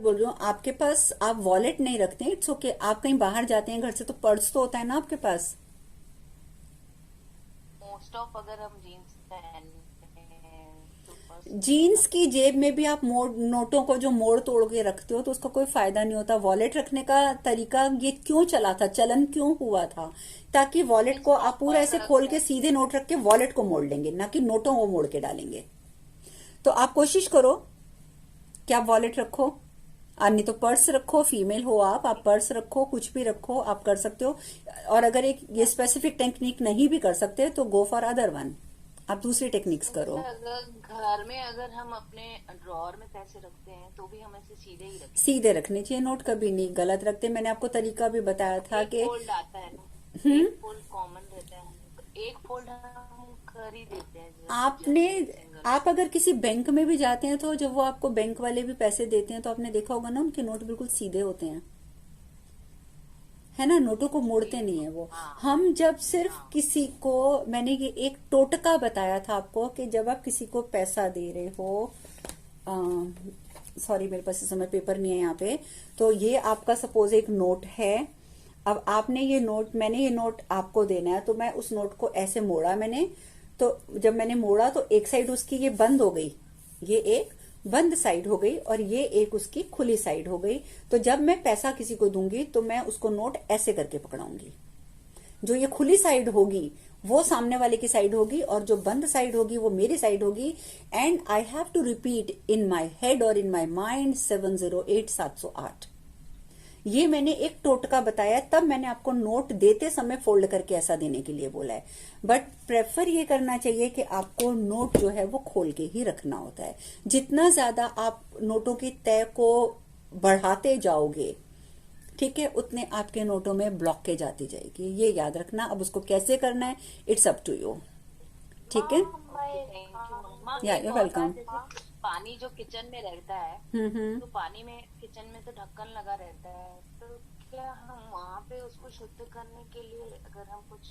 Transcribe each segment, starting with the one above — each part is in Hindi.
बोल रही हूँ, आपके पास आप वॉलेट नहीं रखते, इट्स ओके, आप कहीं बाहर जाते हैं घर से तो पर्स तो होता है ना आपके पास। मोस्ट ऑफ अगर हम जीन्स पहनते हैं तो पर्स तो जीन्स रखते की हैं। जेब में भी आप मोड़ नोटों को जो मोड़ तोड़ के रखते हो तो उसका कोई फायदा नहीं होता। वॉलेट रखने का तरीका ये क्यों चला था, चलन क्यों हुआ था, ताकि वॉलेट मीन्स को आप पूरा प्रॉपर ऐसे खोल रखते के हैं। सीधे नोट रख के वॉलेट को मोड़ लेंगे, ना कि नोटों को मोड़ के डालेंगे। तो आप कोशिश करो कि आप वॉलेट रखो, और नहीं तो पर्स रखो, फीमेल हो आप पर्स रखो, कुछ भी रखो, आप कर सकते हो। और अगर एक ये स्पेसिफिक टेक्निक नहीं भी कर सकते तो गो फॉर अदर वन, आप दूसरी टेक्निक्स जैसे करो। अगर घर में अगर हम अपने ड्रॉअर में पैसे रखते हैं तो भी हम ऐसे सीधे ही रखेंगे। सीधे रखने चाहिए, नोट कभी नहीं गलत रखते। मैंने आपको तरीका भी बताया था एक कि फोल्ड आता है ना, हम्म, एक फोल्ड कॉमन रहता है, तो एक फोल्ड हम कर ही देते हैं, आपने जस्ट एक सिंगल आप फोल्ड। अगर किसी बैंक में भी जाते हैं तो जब वो आपको बैंक वाले भी पैसे देते हैं तो आपने देखा होगा ना, उनके नोट बिल्कुल सीधे होते हैं, है ना, नोटों को मोड़ते नहीं है वो। हाँ हम जब सिर्फ हाँ। किसी को, मैंने ये एक टोटका बताया था आपको कि जब आप किसी को पैसा दे रहे हो, सॉरी मेरे पास इस समय पेपर नहीं है यहाँ पे, तो ये आपका सपोज एक नोट है। अब आपने ये नोट, मैंने ये नोट आपको देना है तो मैं उस नोट को ऐसे मोड़ा मैंने, तो जब मैंने मोड़ा तो एक साइड उसकी ये बंद हो गई, ये एक बंद साइड हो गई और ये एक उसकी खुली साइड हो गई। तो जब मैं पैसा किसी को दूंगी तो मैं उसको नोट ऐसे करके पकड़ाऊंगी, जो ये खुली साइड होगी वो सामने वाले की साइड होगी और जो बंद साइड होगी वो मेरी साइड होगी। And I have to repeat in my head और इन माई माइंड 708 708। ये मैंने एक टोटका बताया, तब मैंने आपको नोट देते समय फोल्ड करके ऐसा देने के लिए बोला है। बट प्रेफर ये करना चाहिए कि आपको नोट जो है वो खोल के ही रखना होता है। जितना ज्यादा आप नोटों की तय को बढ़ाते जाओगे, ठीक है, उतने आपके नोटों में ब्लॉकेज आती जाएगी, ये याद रखना। अब उसको कैसे करना है, इट्स अप टू यू। ठीक है, ओके थैंक यू मम्मा। या एक यू और वेलकम। बात, जैसे पानी जो किचन में रहता है, हम्म। तो पानी में किचन में तो ढक्कन लगा रहता है, तो क्या हम वहां पे उसको शुद्ध करने के लिए अगर हम कुछ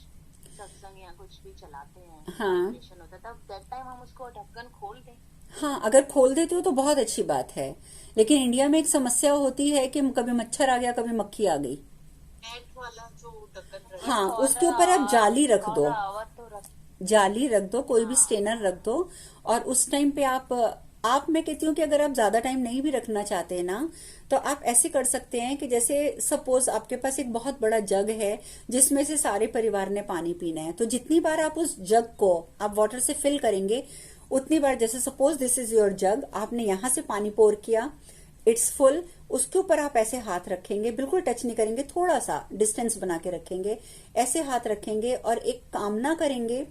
सत्संग या कुछ भी चलाते हैं, हाँ वाइब्रेशन होता है, तब दैट टाइम हम उसको ढक्कन खोल दें? हाँ, अगर खोल देते हो तो बहुत अच्छी बात है, लेकिन इंडिया में एक समस्या होती है कि कभी मच्छर आ गया, कभी मक्खी आ गई। नेट वाला जो ढक्कन रहता हाँ, है, उसके ऊपर आप जाली रख फॉर दो, आवर तो रख। जाली रख दो, कोई भी हाँ स्टेनर रख दो। और उस टाइम पे आप मैं कहती हूँ कि अगर आप ज्यादा टाइम नहीं भी रखना चाहते हैं ना, तो आप ऐसे कर सकते हैं कि जैसे सपोज आपके पास एक बहुत बड़ा जग है जिसमें से सारे परिवार ने पानी पीना है, तो जितनी बार आप उस जग को आप वाटर से फिल करेंगे उतनी बार, जैसे सपोज दिस इज योर जग, आपने यहां से पानी पोर किया, इट्स फुल, उसके ऊपर आप ऐसे हाथ रखेंगे, बिल्कुल टच नहीं करेंगे, थोड़ा सा डिस्टेंस बना के रखेंगे, ऐसे हाथ रखेंगे और एक कामना करेंगे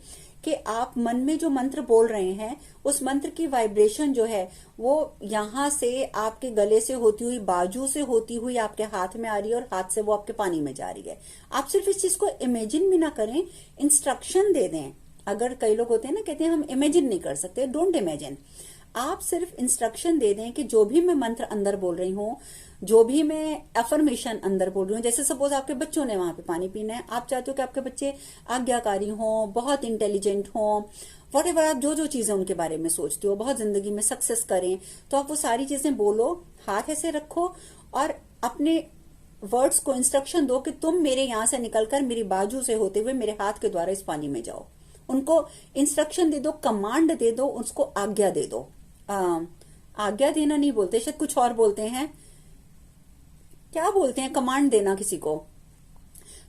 कि आप मन में जो मंत्र बोल रहे हैं उस मंत्र की वाइब्रेशन जो है वो यहां से आपके गले से होती हुई, बाजू से होती हुई आपके हाथ में आ रही है और हाथ से वो आपके पानी में जा रही है। आप सिर्फ इस चीज को इमेजिन भी ना करें, इंस्ट्रक्शन दे दें। अगर कई लोग होते हैं ना, कहते हैं हम इमेजिन नहीं कर सकते, डोंट इमेजिन, आप सिर्फ इंस्ट्रक्शन दे दें कि जो भी मैं मंत्र अंदर बोल रही हूँ, जो भी मैं अफर्मेशन अंदर बोल रही हूँ, जैसे सपोज आपके बच्चों ने वहां पे पानी पीना है, आप चाहते हो कि आपके बच्चे आज्ञाकारी हों, बहुत इंटेलिजेंट हों, वट एवर, आप जो जो चीजें उनके बारे में सोचते हो, बहुत जिंदगी में सक्सेस करें, तो आप वो सारी चीजें बोलो, हाथ ऐसे रखो और अपने वर्ड्स को इंस्ट्रक्शन दो कि तुम मेरे यहां से निकलकर मेरी बाजू से होते हुए मेरे हाथ के द्वारा इस पानी में जाओ। उनको इंस्ट्रक्शन दे दो, कमांड दे दो, उसको आज्ञा दे दो। आ, आज्ञा देना नहीं बोलते, शायद कुछ और बोलते हैं, क्या बोलते हैं, कमांड देना किसी को।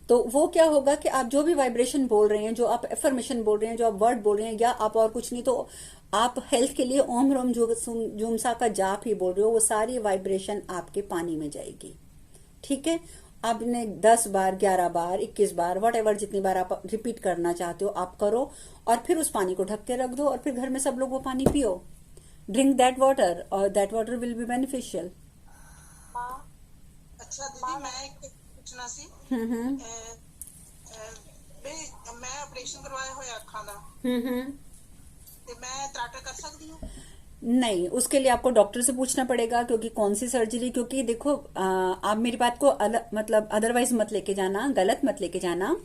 तो वो क्या होगा कि आप जो भी वाइब्रेशन बोल रहे हैं, जो आप एफर्मेशन बोल रहे हैं, जो आप वर्ड बोल रहे हैं, या आप और कुछ नहीं तो आप हेल्थ के लिए ओम रोम जुमसा का जाप ही बोल रहे हो, वो सारी वाइब्रेशन आपके पानी में जाएगी। ठीक है, आपने 10 बार, 11 बार, 21 बार, वट एवर, जितनी बार आप रिपीट करना चाहते हो आप करो, और फिर उस पानी को ढक के रख दो और फिर घर में सब लोग वो पानी पियो। ड्रिंक दैट वाटर और that water will be beneficial. माँ। अच्छा दीदी, मैं एक पूछना सी। हम्म। मैं ऑपरेशन करवाया होया अखां दा, हम्म। ते मैं त्राटा कर सकदी हूँ? नहीं, उसके लिए आपको डॉक्टर से पूछना पड़ेगा, क्योंकि कौन सी सर्जरी, क्योंकि देखो आप मेरी बात को मतलब अदरवाइज मत लेके जाना, गलत मत लेके जाना,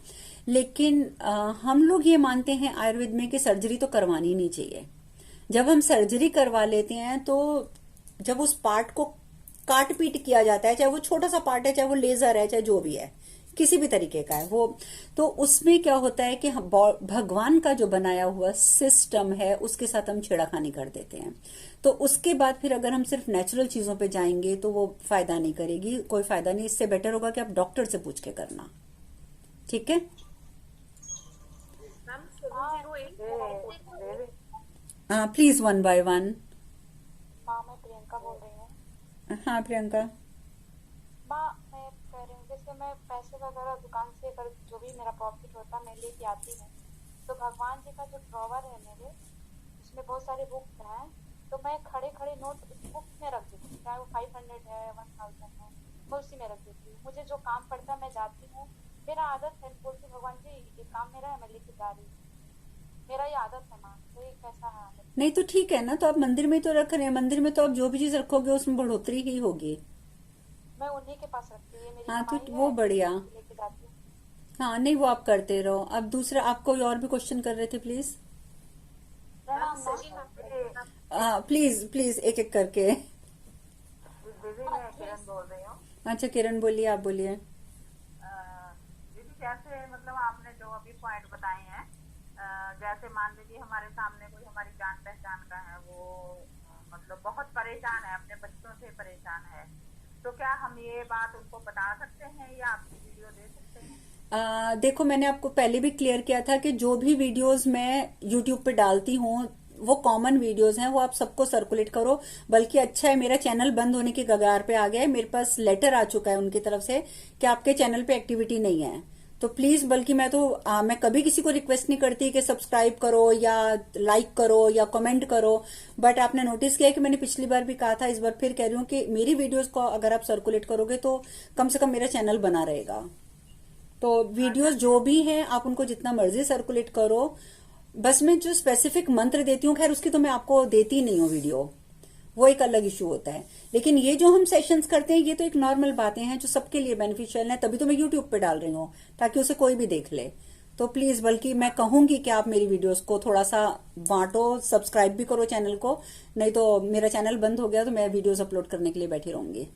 लेकिन हम लोग ये मानते हैं आयुर्वेद में कि सर्जरी तो करवानी नहीं चाहिए। जब हम सर्जरी करवा लेते हैं तो जब उस पार्ट को काट पीट किया जाता है, चाहे वो छोटा सा पार्ट है, चाहे वो लेजर है, चाहे जो भी है, किसी भी तरीके का है वो। तो उसमें क्या होता है कि भगवान का जो बनाया हुआ सिस्टम है उसके साथ हम छेड़खानी कर देते हैं। तो उसके बाद फिर अगर हम सिर्फ नेचुरल चीजों पे जाएंगे तो वो फायदा नहीं करेगी, कोई फायदा नहीं। इससे बेटर होगा कि आप डॉक्टर से पूछ के करना, ठीक है। मैम 708 हाँ प्लीज, वन बाय वन। माँ मैं प्रियंका बोल रही हूँ। हाँ प्रियंका। माँ मैं कह रही हूँ जैसे मैं पैसे वगैरह दुकान से अगर जो भी मेरा प्रॉफिट होता है मैं लेके आती हूँ, तो भगवान जी का जो ड्रॉवर है मेरे उसमें बहुत सारे बुक्स हैं, तो मैं खड़े खड़े नोट उस बुक में रख देती हूँ, चाहे वो 500 है 1000 है, मैं उसी में रख देती हूँ। मुझे जो काम पड़ता है मैं जाती हूँ, मेरा आदत है, बोलती हूँ भगवान जी ये काम मेरा है मैं लेके जा रही हूँ, मेरा ये आदत है माँ। तो ये कैसा है आदत? नहीं तो ठीक है ना, तो आप मंदिर में तो रख रहे हैं, मंदिर में तो आप जो भी चीज रखोगे उसमें बढ़ोतरी ही होगी। मैं उन्हीं के पास रखती हूँ, ये मेरी हाँ तो कमाई वो है, बढ़िया। लेके जाती हूँ। हाँ नहीं, वो आप करते रहो। अब दूसरा, आप कोई और भी क्वेश्चन कर रहे थे, प्लीज। प्रणाम माँ। प्लीज प्लीज, एक एक करके। दीदी मैं किरण बोल रही हूँ। अच्छा किरण बोलिए, आप बोलिए। दीदी जैसे मतलब आपने जो अभी पॉइंट बताए हैं, जैसे मान लीजिए हमारे सामने कोई हमारी जान पहचान का है, वो मतलब बहुत परेशान है, अपने बच्चों से परेशान है, तो क्या हम ये बात उनको बता सकते हैं या आपकी वीडियो दे सकते हैं? देखो, मैंने आपको पहले भी क्लियर किया था कि जो भी वीडियोस मैं यूट्यूब पे डालती हूँ वो कॉमन वीडियोस हैं, वो आप सबको सर्कुलेट करो। बल्कि अच्छा है, मेरा चैनल बंद होने की कगार पे आ गया है, मेरे पास लेटर आ चुका है उनकी तरफ से कि आपके चैनल पे एक्टिविटी नहीं है। तो प्लीज, बल्कि मैं कभी किसी को रिक्वेस्ट नहीं करती कि सब्सक्राइब करो या लाइक करो या कमेंट करो, बट आपने नोटिस किया कि मैंने पिछली बार भी कहा था, इस बार फिर कह रही हूँ कि मेरी वीडियोस को अगर आप सर्कुलेट करोगे तो कम से कम मेरा चैनल बना रहेगा। तो वीडियोस जो भी हैं आप उनको जितना मर्जी सर्कुलेट करो। बस मैं जो स्पेसिफिक मंत्र देती हूँ, खैर उसकी तो मैं आपको देती नहीं हूँ वीडियो, वो एक अलग इशू होता है। लेकिन ये जो हम सेशंस करते हैं ये तो एक नॉर्मल बातें हैं जो सबके लिए बेनिफिशियल है, तभी तो मैं यूट्यूब पे डाल रही हूँ ताकि उसे कोई भी देख ले। तो प्लीज, बल्कि मैं कहूंगी कि आप मेरी वीडियोस को थोड़ा सा बांटो, सब्सक्राइब भी करो चैनल को, नहीं तो मेरा चैनल बंद हो गया तो मैं वीडियोस अपलोड करने के लिए बैठी रहूंगी।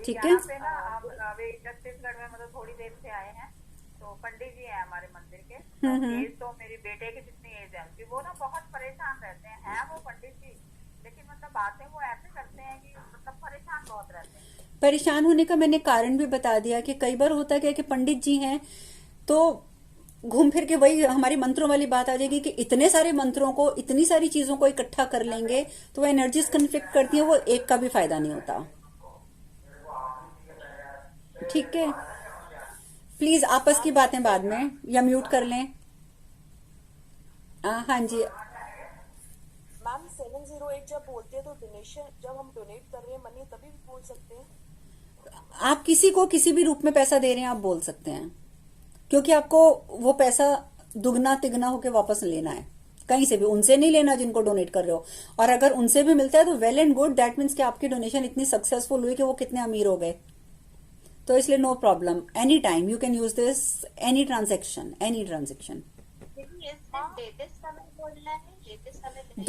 ठीक है। यहाँ पे ना हम अभी छत्तीसगढ़ में मतलब थोड़ी देर से आए हैं, तो पंडित जी हैं हमारे मंदिर के। तो एज तो मेरी बेटे की जितनी एज है उनकी, वो ना बहुत परेशान रहते हैं वो पंडित जी, लेकिन मतलब बातें वो ऐसे करते हैं कि मतलब परेशान बहुत रहते हैं। परेशान होने का मैंने कारण भी बता दिया कि कई बार होता क्या है कि पंडित जी हैं तो घूम फिर के वही हमारी मंत्रों वाली बात आ जाएगी कि इतने सारे मंत्रों को, इतनी सारी चीजों को इकट्ठा कर लेंगे तो वो एनर्जीज कन्फ्लिक्ट करती है, वो एक का भी फायदा नहीं होता। ठीक है, प्लीज आपस की बातें बाद में, या म्यूट कर लें। हाँ जी। मैम 708 जब बोलते हैं तो डोनेशन, जब हम डोनेट कर रहे हैं मनी तभी बोल सकते हैं? आप किसी को किसी भी रूप में पैसा दे रहे हैं आप बोल सकते हैं, क्योंकि आपको वो पैसा दुगना तिगना होके वापस लेना है, कहीं से भी, उनसे नहीं लेना जिनको डोनेट कर रहे हो। और अगर उनसे भी मिलता है तो well and good, that means कि आपकी डोनेशन इतनी सक्सेसफुल हुई कि वो कितने अमीर हो गए। तो इसलिए no problem, any time you can use this, any transaction, any transaction. ये सिर्फ देते समय बोलना है, लेते समय नहीं?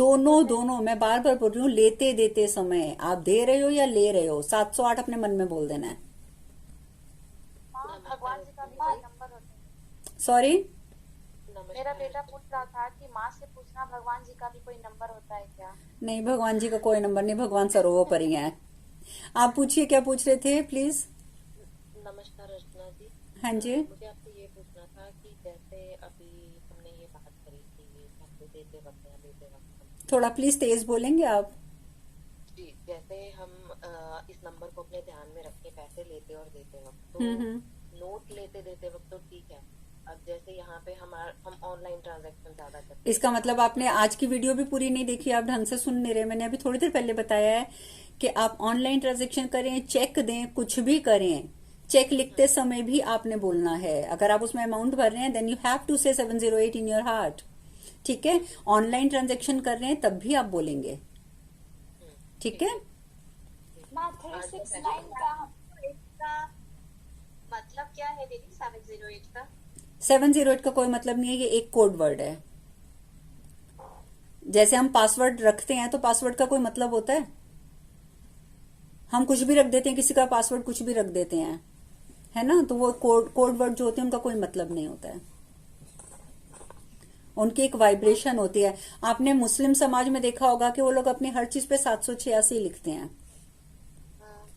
दोनों मैं बार बार बोल रही हूँ, लेते देते समय आप दे रहे हो या ले रहे हो, 708 अपने मन में बोल देना है। भगवान जी का भी कोई नंबर होता है? सॉरी, मेरा बेटा पूछ रहा था कि माँ से पूछना भगवान जी का भी कोई नंबर होता है क्या? नहीं भगवान जी का कोई नंबर नहीं, भगवान सर्वोपरि हैं। आप पूछिए, क्या पूछ रहे थे प्लीज। नमस्कार रचना जी। हाँ जी। मुझे आपसे ये पूछना था कि जैसे अभी हमने ये बात करी थी पैसे देते वक्त या लेते वक्त, थोड़ा प्लीज तेज बोलेंगे आप। जी जैसे हम इस नंबर को अपने ध्यान में रखें पैसे लेते और देते वक्त, तो नोट लेते देते वक्त तो ठीक है। अब जैसे यहाँ पे हम ऑनलाइन ट्रांजैक्शन ज्यादा करते हैं। इसका मतलब आपने आज की वीडियो भी पूरी नहीं देखी, आप ढंग से सुन नहीं रहे। मैंने अभी थोड़ी देर पहले बताया है कि आप ऑनलाइन ट्रांजैक्शन करें, चेक दें, कुछ भी करें, चेक लिखते समय भी आपने बोलना है। अगर आप उसमें अमाउंट भर रहे हैं देन यू हैव टू से 708 इन योर हार्ट। ठीक है, ऑनलाइन ट्रांजैक्शन कर रहे हैं तब भी आप बोलेंगे। ठीक है। माँ 369 का इसका मतलब क्या है दीदी 708 का? 708 का कोई मतलब नहीं है, ये एक कोड वर्ड है। जैसे हम पासवर्ड रखते हैं तो पासवर्ड का कोई मतलब होता है? हम कुछ भी रख देते हैं, किसी का पासवर्ड कुछ भी रख देते हैं, है ना, तो वो कोड वर्ड जो होते हैं उनका कोई मतलब नहीं होता है, उनकी एक वाइब्रेशन होती है। आपने मुस्लिम समाज में देखा होगा कि वो लोग अपनी हर चीज पे 786 लिखते हैं,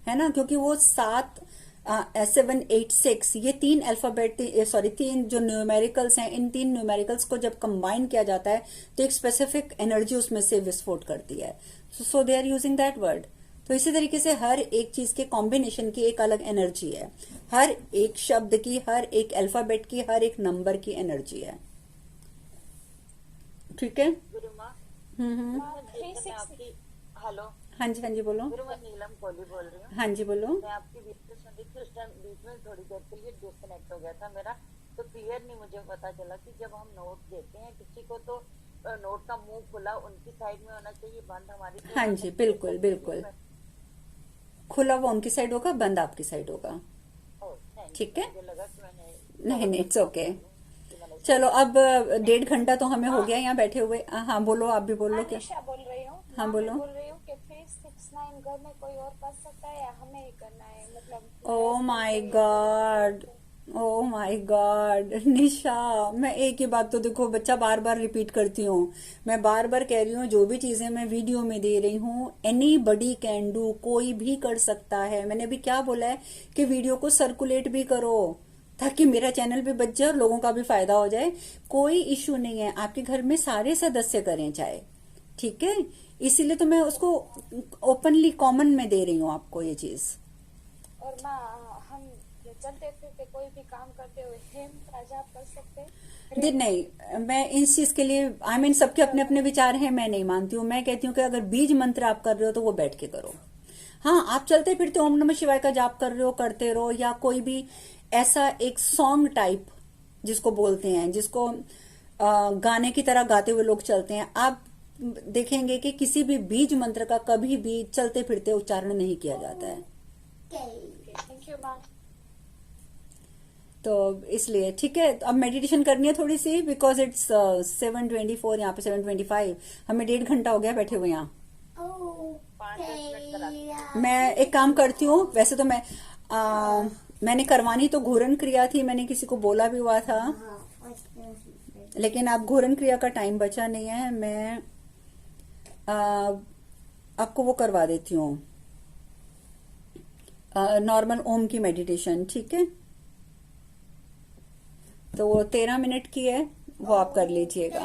है ना, क्योंकि वो 7 7 8 6 ये 3 अल्फाबेट, सॉरी 3 जो न्यूमेरिकल्स हैं, इन 3 न्यूमेरिकल्स को जब कंबाइन किया जाता है तो एक स्पेसिफिक एनर्जी उसमें से विस्फोट करती है। So they are using that word. तो इसी तरीके से हर एक चीज के कॉम्बिनेशन की एक अलग एनर्जी है, हर एक शब्द की, हर एक अल्फाबेट की, हर एक नंबर की एनर्जी है। ठीक है। गुरु माँ, हम्म। मैं आपकी, हेलो, हाँ जी, हाँ जी बोलो। गुरु मैं नीलम कोहली बोल रही हूँ। हाँ जी बोलो। मैं आपकी वीडियो सुन रही थी, उस टाइम बीच में थोड़ी देर के लिए डिस्कनेक्ट हो गया था मेरा, तो क्लियर नहीं मुझे पता चला कि जब हम नोट देते हैं किसी को तो नोट का मुंह खुला उनकी साइड में होना चाहिए, बंद हमारी साइड। हाँ जी, बिल्कुल बिल्कुल, खुला वो उनकी साइड होगा, बंद आपकी साइड होगा। ठीक है, मुझे लगा कि मैंने नहीं नहीं, इट्स ओके। चलो अब 1.5 घंटा तो हमें हो गया यहाँ बैठे हुए। हाँ बोलो, आप भी बोलो क्या। निशा बोल रही हूँ। हाँ बोलो। बोल रही हूँ कि 369 घर में कोई और कर सकता है या हमें ही करना है, मतलब oh my God, oh my God Nisha, मैं एक ही बात तो देखो बच्चा बार बार रिपीट करती हूँ, मैं बार बार कह रही हूँ जो भी चीजें मैं वीडियो में दे रही हूँ, एनीबडी कैन डू, कोई भी कर सकता है। मैंने अभी क्या बोला है कि वीडियो को सर्कुलेट भी करो ताकि मेरा चैनल भी बच जाए और लोगों का भी फायदा हो जाए। कोई इश्यू नहीं है, आपके घर में सारे सदस्य करें चाहे, ठीक है, इसीलिए तो मैं उसको ओपनली कॉमन में दे रही हूँ आपको ये चीज। और माँ हम चलते फिरते कोई भी काम करते हुए हेम का जाप कर सकते हैं? नहीं, मैं इस चीज के लिए आई मीन सबके अपने अपने विचार हैं, मैं नहीं मानती हूँ। मैं कहती हूँ कि अगर बीज मंत्र आप कर रहे हो तो वो बैठ के करो। हाँ, आप चलते फिरते ओम नमः शिवाय का जाप कर रहे हो, करते रहो, या कोई भी ऐसा एक सॉन्ग टाइप जिसको बोलते हैं, जिसको गाने की तरह गाते हुए लोग चलते हैं, आप देखेंगे कि किसी भी बीज मंत्र का कभी भी चलते फिरते उच्चारण नहीं किया जाता है। थैंक यू माँ। तो इसलिए ठीक है, अब मेडिटेशन करनी है थोड़ी सी, बिकॉज इट्स 7:24, यहाँ पे 7:25, हमें 1.5 घंटा हो गया बैठे हुए यहाँ। 5-10 मिनट करा। मैं एक काम करती हूँ, वैसे तो मैंने करवानी तो घूरन क्रिया थी, मैंने किसी को बोला भी हुआ था, लेकिन अब घूरन क्रिया का टाइम बचा नहीं है। मैं आपको वो करवा देती हूँ, नॉर्मल ओम की मेडिटेशन, ठीक है। तो वो 13 मिनट की है, वो आप कर लीजिएगा।